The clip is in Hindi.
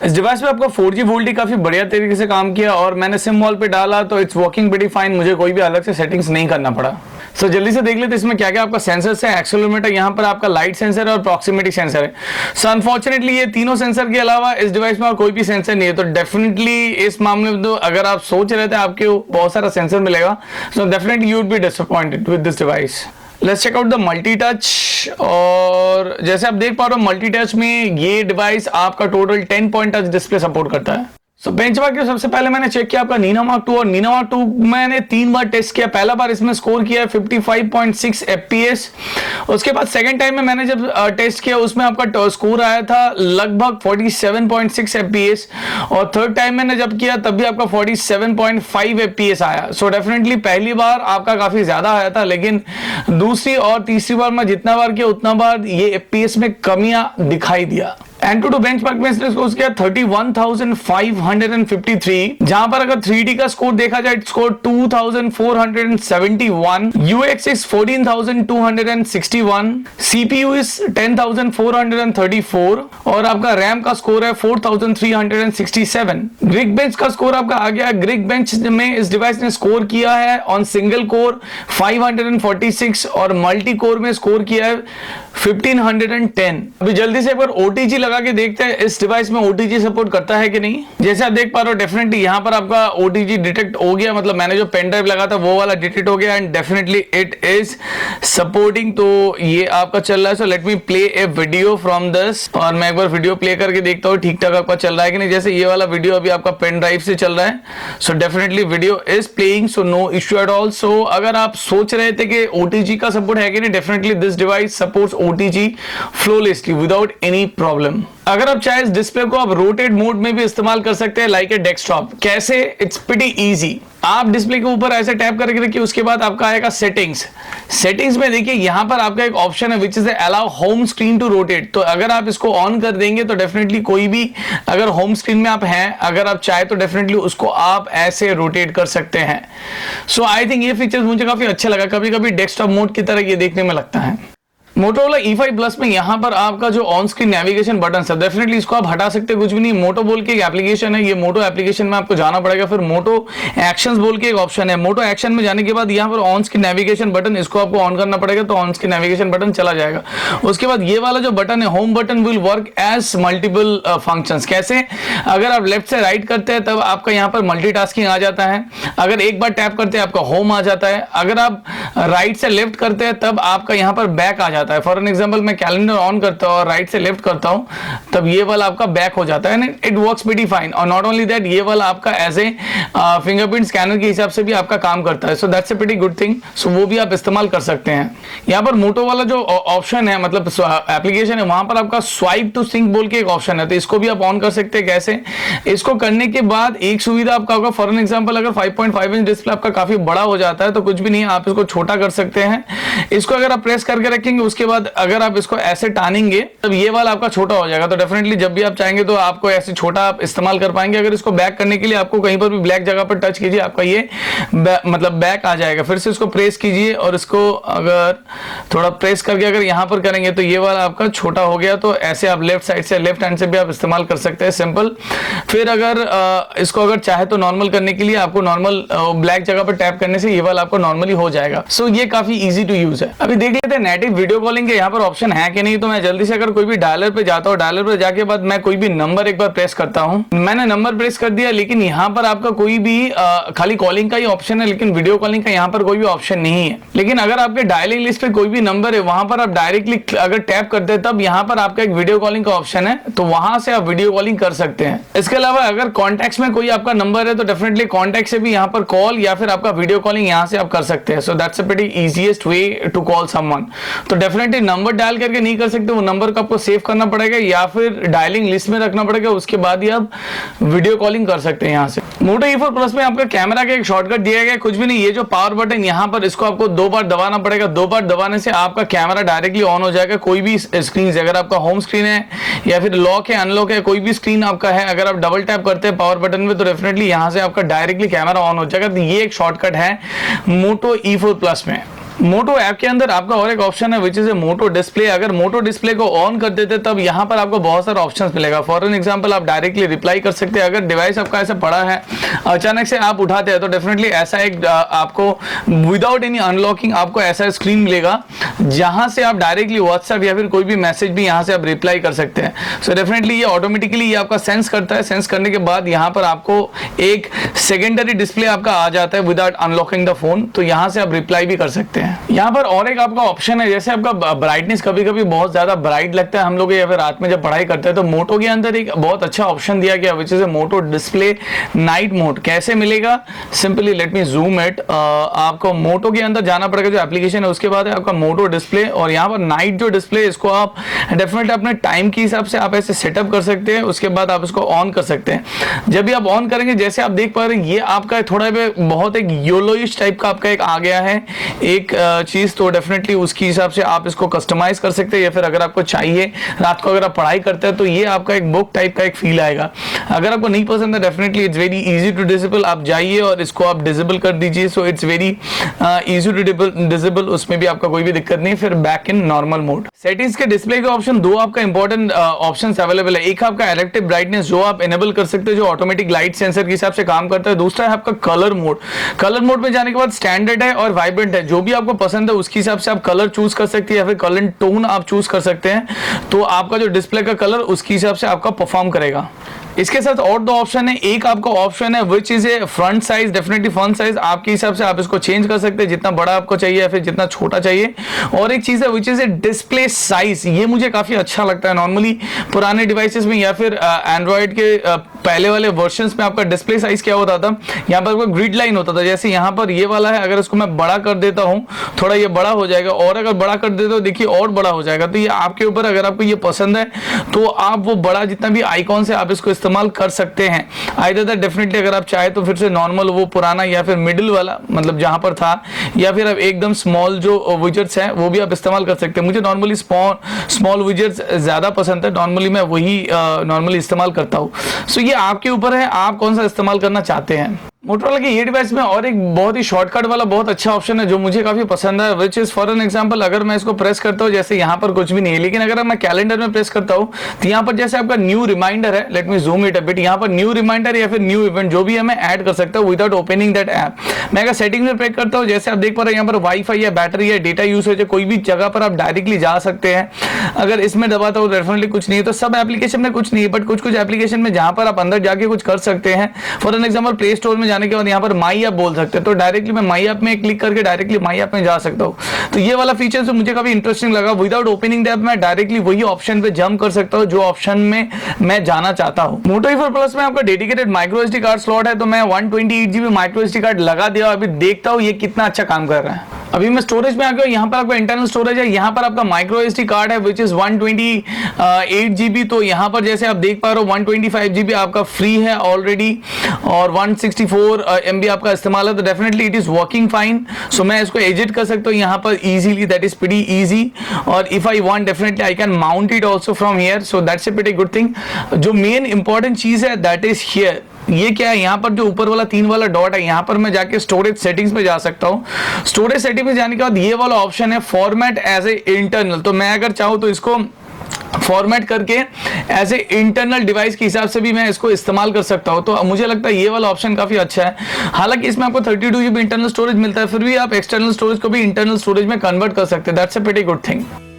इस डिवाइस पे आपका 4G वोल्टी काफी बढ़िया तरीके से काम किया और मैंने सिम वॉल पे डाला तो इट्स वर्किंग प्रीटी फाइन, मुझे कोई भी अलग से सेटिंग्स नहीं करना पड़ा। सो जल्दी से देख लेते इसमें क्या क्या आपका सेंसर्स है। एक्सेलेरोमीटर, यहाँ पर आपका लाइट सेंसर है और प्रॉक्सिमिटी सेंसर है। सो अनफॉर्चुनेटली ये तीनों सेंसर के अलावा इस डिवाइस में और कोई भी सेंसर नहीं है, तो डेफिनेटली इस मामले में तो अगर आप सोच रहे थे आपको बहुत सारा सेंसर मिलेगा, so definitely you would be disappointed with this device. Let's check out the multi touch. और जैसे आप देख पा रहे हो मल्टी टच में ये डिवाइस आपका total 10 point touch display support करता है। सो बेंचमार्क के सबसे पहले मैंने चेक किया आपका निनामार्क 2 और निनामार्क 2 मैंने 3 बार टेस्ट किया। पहला बार इसमें स्कोर किया 55.6 FPS। उसके बाद सेकंड टाइम में मैंने जब टेस्ट किया उसमें आपका स्कोर आया था लगभग 47.6 FPS और थर्ड टाइम मैंने जब किया तब भी आपका 47.5 FPS आया। सो डेफिनेटली पहली बार आपका काफी ज्यादा आया था, लेकिन दूसरी और तीसरी बार मैं जितना बार किया उतना बार ये FPS में कमियां दिखाई दिया। Antutu बेंचमार्क में इसने स्कोर किया 31,553, जहां पर अगर 3D का स्कोर देखा जाए score 2,471, UX is 14,261, CPU is 10,434 और आपका रैम का स्कोर है 4,367। ग्रिक बेंच का स्कोर आपका आ गया। ग्रिक बेंच में इस डिवाइस ने स्कोर किया है ऑन सिंगल कोर 546 और मल्टी कोर में स्कोर किया है 1510। अभी जल्दी से एक बार OTG लगा के देखते हैं इस डिवाइस में OTG सपोर्ट करता है कि नहीं। जैसे आप देख पा रहे हो डेफिनेटली यहाँ पर आपका OTG डिटेक्ट हो गया, मतलब मैंने जो पेन ड्राइव लगा था वो वाला डिटेक्ट हो गया and definitely it is supporting. तो ये आपका चल रहा है। So let me play A video from this और मैं एक बार वीडियो प्ले करके देखता हूँ ठीक ठाक आपका चल रहा है कि नहीं। जैसे ये वाला वीडियो अभी आपका पेन ड्राइव से चल रहा है। So definitely video is playing, so no issue at all. So अगर आप सोच रहे थे कि OTG का सपोर्ट है कि नहीं, definitely this device supports OTG flawlessly without any problem. अगर आप चाहे इस डिस्प्ले को आप रोटेट मोड में भी इस्तेमाल कर सकते हैं लाइक ए डेस्कटॉप। कैसे? It's pretty easy. आप डिस्प्ले के ऊपर ऐसे टैप करके रखिए, उसके बाद आपका आएगा सेटिंग्स। सेटिंग्स में देखिए यहाँ पर आपका एक ऑप्शन है which is allow home screen to rotate. तो अगर आप इसको ऑन कर देंगे तो डेफिनेटली कोई भी अगर होम स्क्रीन में आप हैं, अगर आप चाहे तो डेफिनेटली उसको आप ऐसे रोटेट कर सकते हैं। सो आई थिंक ये फीचर्स मुझे काफी अच्छा लगा। कभी कभी डेस्कटॉप मोड की तरह ये देखने में लगता है। Motorola E5 Plus में यहाँ पर आपका जो ऑन स्क्रीन नेविगेशन बटन है डेफिनेटली इसको आप हटा सकते हैं, कुछ भी नहीं। मोटो बोल के एक एप्लीकेशन है, ये मोटो एप्लीकेशन में आपको जाना पड़ेगा। फिर मोटो एक्शंस बोल के एक ऑप्शन है। मोटो एक्शन में जाने के बाद यहाँ पर ऑन स्क्रीन नेविगेशन बटन, इसको आपको ऑन करना पड़ेगा तो ऑन स्क्रीन नेविगेशन बटन चला जाएगा। उसके बाद ये वाला जो बटन है home button will work as multiple functions. कैसे? अगर आप लेफ्ट से राइट करते हैं तब आपका यहाँ पर मल्टीटास्किंग आ जाता है। अगर एक बार टैप करते हैं आपका होम आ जाता है। अगर आप राइट से लेफ्ट करते हैं तब आपका यहाँ पर बैक आ जाता है। फॉर एन एग्जांपल मैं कैलेंडर ऑन करता हूँ और राइट से लेफ्ट करता हूँ तब ये वाला आपका बैक हो जाता है। It works pretty fine. और नॉट ओनली दैट, ये वाला आपका एज ए फिंगरप्रिंट स्कैनर के हिसाब से भी आपका काम करता है। So that's a pretty good thing. So वो भी आप इस्तेमाल कर सकते हैं। यहाँ पर मोटो वाला जो ऑप्शन है, मतलब एप्लीकेशन है, वहां पर आपका स्वाइप टू सिंक बोल के एक ऑप्शन है, तो इसको भी आप ऑन कर सकते हैं। कैसे? इसको करने के बाद एक सुविधा आपका होगा, फॉर एन एग्जांपल अगर 5.5 इंच डिस्प्ले आपका काफी बड़ा हो जाता है तो कुछ भी नहीं, आप इसको छोटा कर सकते हैं। इसको अगर आप प्रेस करके रखेंगे, उसके बाद अगर आप इसको ऐसे टानेंगे तब ये वाला आपका छोटा हो जाएगा। तो डेफिनेटली जब भी आप चाहेंगे तो आपको ऐसे छोटा आप इस्तेमाल कर पाएंगे। अगर इसको बैक करने के लिए आपको कहीं पर भी ब्लैक जगह पर टच कीजिए, आपका ये मतलब बैक आ जाएगा। फिर से इसको प्रेस कीजिए और इसको अगर थोड़ा प्रेस करके अगर यहाँ पर करेंगे तो ये वाला आपका छोटा हो गया। तो ऐसे आप लेफ्ट साइड से, लेफ्ट हैंड से भी आप इस्तेमाल कर सकते हैं, सिंपल। फिर अगर इसको अगर चाहे तो नॉर्मल करने के लिए आपको नॉर्मल ब्लैक जगह पर टैप करने से ये वाला आपको नॉर्मली हो जाएगा। सो ये काफी इजी टू यूज है। अभी देख लेते हैं नेटिव वीडियो कॉलिंग के यहाँ पर ऑप्शन है कि नहीं। तो मैं जल्दी से अगर कोई भी डायलर पे जाता हूँ, डायलर पे जाके बाद मैं कोई भी नंबर एक बार प्रेस करता हूँ। मैंने नंबर प्रेस कर दिया, लेकिन यहाँ पर आपका कोई भी खाली कॉलिंग का ही ऑप्शन है, लेकिन वीडियो कॉलिंग का यहाँ पर कोई भी ऑप्शन नहीं है। लेकिन अगर आपके डायलिंग लिस्ट पे कोई भी नंबर है, वहां पर आप डायरेक्टली अगर टैप करते हैं तब यहाँ पर आपका एक वीडियो कॉलिंग का ऑप्शन है, तो वहां से आप वीडियो कॉलिंग कर सकते हैं। इसके अलावा अगर कॉन्टैक्ट्स में कोई आपका नंबर है तो डेफिनेटली कॉन्टैक्ट से भी यहाँ पर कॉल या फिर आपका वीडियो कॉलिंग यहाँ से आप कर सकते हैं। So that's a pretty easiest way to call someone. तो डेफिनेटली नंबर डायल करके नहीं कर सकते, वो नंबर को आपको सेव करना पड़ेगा या फिर डायलिंग लिस्ट में रखना पड़ेगा, उसके बाद ही आप वीडियो कॉलिंग कर सकते हैं यहाँ से। मोटो E4 Plus में आपका कैमरा का एक शॉर्टकट दिया गया, कुछ भी नहीं। ये जो पावर बटन यहाँ पर, इसको आपको 2 बार दबाना पड़ेगा। 2 बार दबाने से आपका कैमरा डायरेक्टली ऑन हो जाएगा। कोई भी स्क्रीन, अगर आपका होम स्क्रीन है या फिर लॉक है, अनलॉक है, कोई भी स्क्रीन आपका है, अगर आप डबल टैप करते हैं पावर बटन में तो डेफिनेटली यहाँ से आपका डायरेक्टली कैमरा ऑन हो जाएगा। तो ये एक शॉर्टकट है मोटो E4 Plus में। मोटो ऐप के अंदर आपका और एक ऑप्शन है which is a Moto display. अगर मोटो डिस्प्ले को ऑन कर देते तब यहाँ पर आपको बहुत सारा ऑप्शंस मिलेगा। फॉर एन एग्जांपल आप डायरेक्टली रिप्लाई कर सकते हैं। अगर डिवाइस आपका ऐसा पड़ा है अचानक से आप उठाते हैं तो डेफिनेटली ऐसा एक आपको विदाउट एनी अनलॉकिंग आपको ऐसा स्क्रीन मिलेगा जहां से आप डायरेक्टली व्हाट्सएप या फिर कोई भी मैसेज भी यहां से आप रिप्लाई कर सकते हैं। सो डेफिनेटली ये ऑटोमेटिकली ये आपका सेंस करता है। सेंस करने के बाद यहाँ पर आपको एक सेकेंडरी डिस्प्ले आपका आ जाता है विदाउट अनलॉकिंग द फोन, तो यहाँ से आप रिप्लाई भी कर सकते हैं। यहाँ पर और एक आपका ऑप्शन है, जैसे आपका ब्राइटनेस कभी कभी बहुत ज्यादा ब्राइट लगता है हम लोग या फिर रात में जब पढ़ाई करते हैं, तो मोटो के अंदर एक बहुत अच्छा ऑप्शन दिया गया which is a Moto display night mode. कैसे मिलेगा? Simply let me zoom it. आपको मोटो के अंदर जाना पड़ेगा, जो एप्लीकेशन है उसके बाद है आपका मोटो डिस्प्ले, और यहाँ पर नाइट जो डिस्प्ले इसको आप डेफिनेटली अपने टाइम के हिसाब से आप ऐसे सेटअप कर सकते हैं। उसके बाद आप इसको ऑन कर सकते हैं। जब भी आप ऑन करेंगे, जैसे आप देख पा रहे हैं, ये आपका थोड़ा बहुत एक येलोइश टाइप का आपका एक आ गया है एक चीज, तो डेफिनेटली उसके हिसाब से आप इसको कस्टमाइज कर सकते हैं। या फिर अगर आपको चाहिए रात को अगर आप पढ़ाई करते हैं तो ये आपका एक बुक टाइप का एक फील आएगा। अगर आपको नहीं पसंद है definitely it's very easy to disable. आप जाइए और इसको आप डिसेबल कर दीजिए। So it's very easy to disable, उसमें भी आपका कोई भी दिक्कत नहीं। फिर back in normal mode. Settings के डिस्प्ले के ऑप्शन दो आपका इंपॉर्टेंट ऑप्शंस अवेलेबल है। एक आपका इलेक्ट्रिक ब्राइटनेस जो आप इनेबल कर सकते हैं, जो ऑटोमेटिक लाइट सेंसर के हिसाब से काम करता है। दूसरा है आपका कलर मोड। कलर मोड में जाने के बाद स्टैंडर्ड है और वाइब्रेंट है, जो भी आपको पसंद है उसके हिसाब से आप कलर चूज कर सकते हैं या फिर कलर टोन आप चूज कर सकते हैं। तो आपका जो डिस्प्ले का कलर उसके हिसाब से आपका परफॉर्म करेगा। इसके साथ और दो ऑप्शन है। एक आपका ऑप्शन है which is A front size. Definitely front size आपके हिसाब से आप इसको चेंज कर सकते हैं, जितना बड़ा आपको चाहिए या फिर जितना छोटा चाहिए। और एक चीज है which is A display size. ये मुझे काफी अच्छा लगता है। नॉर्मली पुराने डिवाइसेस में या फिर एंड्रॉइड के पहले वाले वर्जन्स में आपका डिस्प्ले साइज क्या होता था, यहाँ पर ग्रिड लाइन होता था। जैसे यहाँ पर ये वाला है, अगर इसको मैं बड़ा कर देता हूँ थोड़ा, ये बड़ा हो जाएगा, और अगर बड़ा कर देता हूँ देखिए और बड़ा हो जाएगा। तो ये आपके ऊपर, अगर आपको ये पसंद है तो आप वो बड़ा जितना भी आइकॉन से आप इसको इस्तेमाल कर सकते हैं। आइदर दैट डेफिनेटली अगर आप चाहे तो फिर से नॉर्मल वो पुराना या फिर मिडिल वाला मतलब जहां पर था, या फिर अब एकदम स्मॉल जो विजेट्स हैं वो भी आप इस्तेमाल कर सकते हैं। मुझे नॉर्मली स्मॉल विजेट्स ज्यादा पसंद है, नॉर्मली मैं वही नॉर्मली इस्तेमाल करता हूँ। सो ये आपके ऊपर है, आप कौन सा इस्तेमाल करना चाहते हैं। मोटोरोला के ये डिवाइस में और एक बहुत ही शॉर्टकट वाला बहुत अच्छा ऑप्शन है जो मुझे काफी पसंद है, which is for an example अगर मैं इसको प्रेस करता हूँ, जैसे यहाँ पर कुछ भी नहीं है, लेकिन अगर मैं कैलेंडर में प्रेस करता हूँ तो यहाँ पर जैसे आपका न्यू रिमाइंडर है, late me zoom it a bit, यहाँ पर न्यू रिमाइंडर या फिर न्यू इवेंट जो भी है मैं ऐड कर सकता हूँ विदाउट ओपनिंग दैट ऐप। मैं अगर सेटिंग में प्रेस करता हूँ, जैसे आप देख पा रहे हैं यहाँ पर वाईफाई या बैटरी या डेटा यूसेज है, कोई भी जगह पर आप डायरेक्टली जा सकते हैं। अगर इसमें दबाता हूँ डेफिनेटली कुछ नहीं है, तो सब एप्लीकेशन में कुछ नहीं है, बट कुछ एप्लीकेशन में जहां पर आप अंदर जाके कुछ कर सकते हैं। For an example play store में जाने के बाद यहाँ पर माई ऐप बोल सकते हैं, तो डायरेक्टली मैं माई ऐप में क्लिक करके डायरेक्टली माई ऐप में जा सकता हूँ। तो ये वाला फीचर तो मुझे काफी इंटरेस्टिंग लगा। विदाउट ओपनिंग द ऐप मैं डायरेक्टली वही ऑप्शन पे जंप कर सकता हूँ जो ऑप्शन में मैं जाना चाहता हूँ। मोटो E4 प्लस में आपका dedicated micro SD card slot है, तो मैं 128 GB माइक्रो SD कार्ड लगा दिया। अभी देखता हूँ ये कितना अच्छा काम कर रहा है। अभी मैं स्टोरेज में आ गया, यहाँ पर आपका इंटरनल स्टोरेज है, यहाँ पर आपका माइक्रो SD कार्ड है विच इज 128 GB। तो यहाँ पर जैसे आप देख पा रहे हो 125 GB आपका फ्री है ऑलरेडी और 164 MB आपका इस्तेमाल है, तो definitely it is working fine. So मैं इसको एडिट कर सकता हूँ यहाँ पर easily, that is pretty easy. और if I want definitely I can mount it also from here, so that's a pretty good thing. जो मेन इंपॉर्टेंट चीज है दैट इज हियर, ये क्या है, यहाँ पर जो ऊपर वाला 3 वाला डॉट है, यहाँ पर मैं जाके स्टोरेज सेटिंग्स में जा सकता हूँ। स्टोरेज सेटिंग में जाने के बाद ये वाला ऑप्शन है फॉर्मेट एज ए इंटरनल। तो मैं अगर चाहूँ तो इसको फॉर्मेट करके एज ए इंटरनल डिवाइस के हिसाब से भी मैं इसको इस्तेमाल कर सकता हूं। तो मुझे लगता है ये वाला ऑप्शन काफी अच्छा है। हालांकि इसमें आपको 32 GB इंटरनल स्टोरेज मिलता है, फिर भी आप एक्सटर्नल स्टोरेज को भी इंटरनल स्टोरेज में कन्वर्ट कर सकते हैं। That's a pretty good thing.